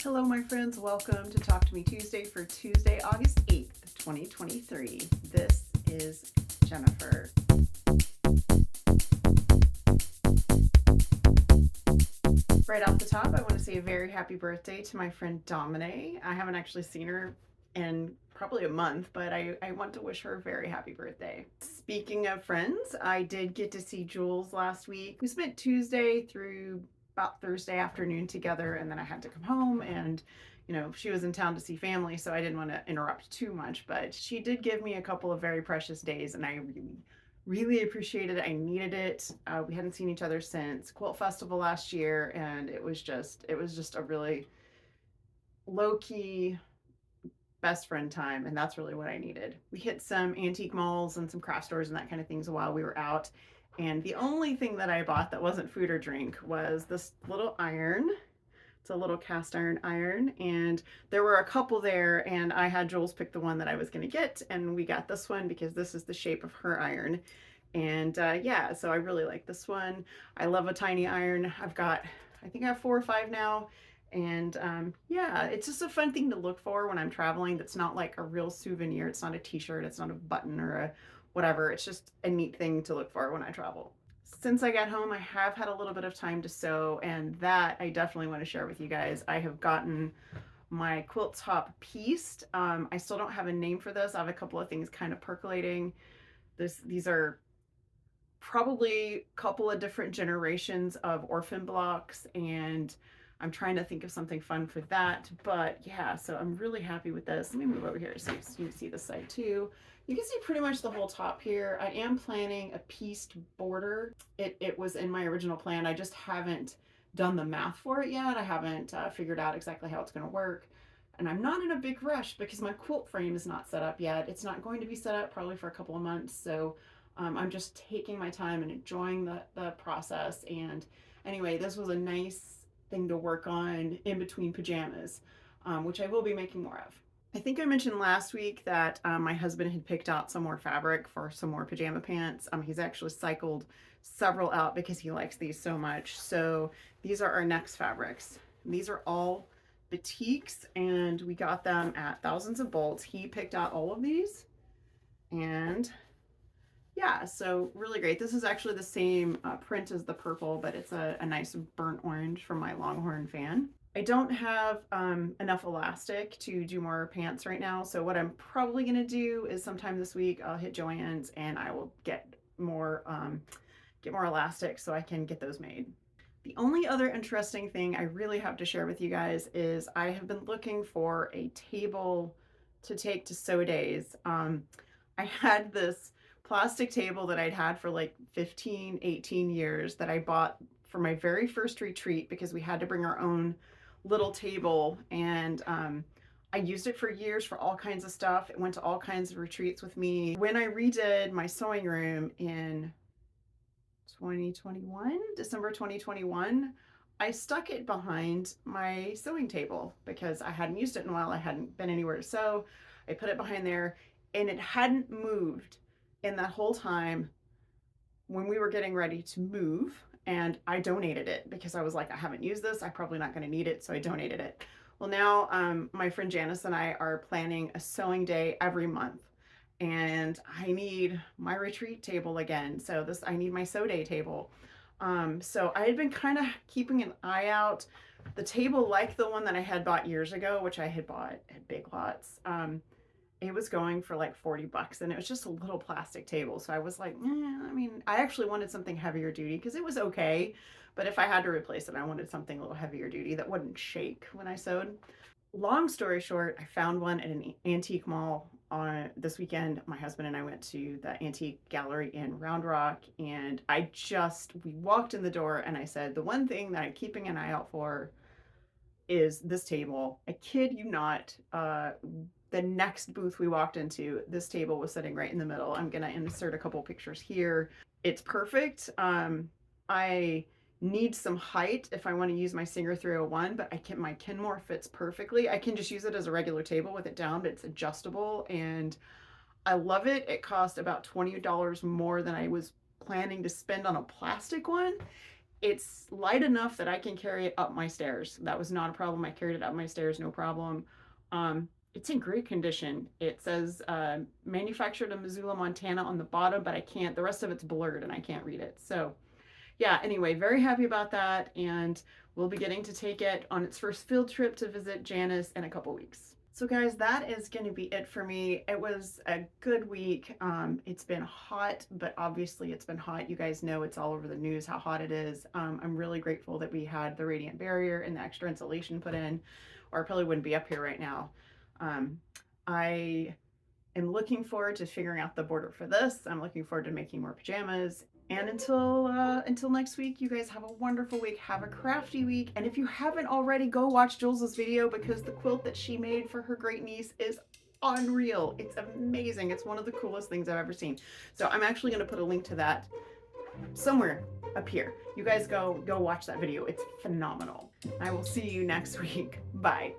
Hello, my friends. Welcome to Talk to Me Tuesday for Tuesday, August 8th, 2023. This is Jennifer. Right off the top, I want to say a very happy birthday to my friend Domine. I haven't actually seen her in probably a month, but I want to wish her a very happy birthday. Speaking of friends, I did get to see Jules last week. We spent Tuesday through about Thursday afternoon together, and then I had to come home and she was in town to see family, so I didn't want to interrupt too much, but she did give me a couple of very precious days, and I really appreciated it. I needed it. We hadn't seen each other since Quilt Festival last year, and it was just a really low key best friend time, and that's really what I needed. We hit some antique malls and some craft stores and that kind of things while we were out. And the only thing that I bought that wasn't food or drink was this little iron. It's a little cast iron iron, and there were a couple there, and I had Jules pick the one that I was going to get, and we got this one because this is the shape of her iron. And yeah, so I really like this one. I love a tiny iron. I think I have 4 or 5 now. And yeah, it's just a fun thing to look for when I'm traveling. That's not like a real souvenir. It's not a t-shirt. It's not a button or a whatever. It's just a neat thing to look for when I travel. Since I got home, I have had a little bit of time to sew, and that I definitely want to share with you guys. I have gotten my quilt top pieced. I still don't have a name for this. I have a couple of things kind of percolating. These are probably a couple of different generations of orphan blocks, and I'm trying to think of something fun for that. But yeah, so I'm really happy with this. Let me move over here so you can see the side too. You can see pretty much the whole top here. I am planning a pieced border. It was in my original plan. I just haven't done the math for it yet. I haven't figured out exactly how it's going to work. And I'm not in a big rush because my quilt frame is not set up yet. It's not going to be set up probably for a couple of months. So I'm just taking my time and enjoying the process. And anyway, this was a nice thing to work on in between pajamas, which I will be making more of. I think I mentioned last week that my husband had picked out some more fabric for some more pajama pants. He's actually cycled several out because he likes these so much. So these are our next fabrics. These are all batiks, and we got them at Thousands of Bolts. He picked out all of these, and yeah, so really great. This is actually the same print as the purple, but it's a nice burnt orange from my Longhorn fan. I don't have enough elastic to do more pants right now, so what I'm probably going to do is sometime this week I'll hit Joann's and I will get more elastic so I can get those made. The only other interesting thing I really have to share with you guys is I have been looking for a table to take to sew days. I had this plastic table that I'd had for like 15, 18 years that I bought for my very first retreat because we had to bring our own little table, and I used it for years for all kinds of stuff. It went to all kinds of retreats with me. When I redid my sewing room in 2021, December 2021, I stuck it behind my sewing table because I hadn't used it in a while. I hadn't been anywhere to sew. I put it behind there, and it hadn't moved in that whole time when we were getting ready to move. And I donated it because I was like, I haven't used this. I'm probably not going to need it. So I donated it. Well, now my friend Janice and I are planning a sewing day every month, and I need my retreat table again. So I need my sew day table. So I had been kind of keeping an eye out. The table, like the one that I had bought years ago, which I had bought at Big Lots, it was going for like $40, and it was just a little plastic table. So I was like, I mean, I actually wanted something heavier duty because it was okay, but if I had to replace it, I wanted something a little heavier duty that wouldn't shake when I sewed. Long story short, I found one at an antique mall on this weekend. My husband and I went to the antique gallery in Round Rock, and we walked in the door, and I said, the one thing that I'm keeping an eye out for is this table. I kid you not. The next booth we walked into, this table was sitting right in the middle. I'm gonna insert a couple pictures here. It's perfect. I need some height if I want to use my Singer 301, but my Kenmore fits perfectly. I can just use it as a regular table with it down, but it's adjustable, and I love it. It cost about $20 more than I was planning to spend on a plastic one, It's light enough that I can carry it up my stairs. That was not a problem. I carried it up my stairs, no problem. It's in great condition. It says manufactured in Missoula, Montana on the bottom, but I can't, the rest of it's blurred and I can't read it. So yeah, anyway, very happy about that. And we'll be getting to take it on its first field trip to visit Janice in a couple weeks. So guys, that is going to be it for me. It was a good week. It's been hot, but obviously it's been hot. You guys know it's all over the news how hot it is. I'm really grateful that we had the radiant barrier and the extra insulation put in, or I probably wouldn't be up here right now. I am looking forward to figuring out the border for this. I'm looking forward to making more pajamas. And until next week, you guys have a wonderful week. Have a crafty week. And if you haven't already, go watch Jules' video, because the quilt that she made for her great niece is unreal. It's amazing. It's one of the coolest things I've ever seen. So I'm actually going to put a link to that somewhere up here. You guys go watch that video. It's phenomenal. I will see you next week. Bye.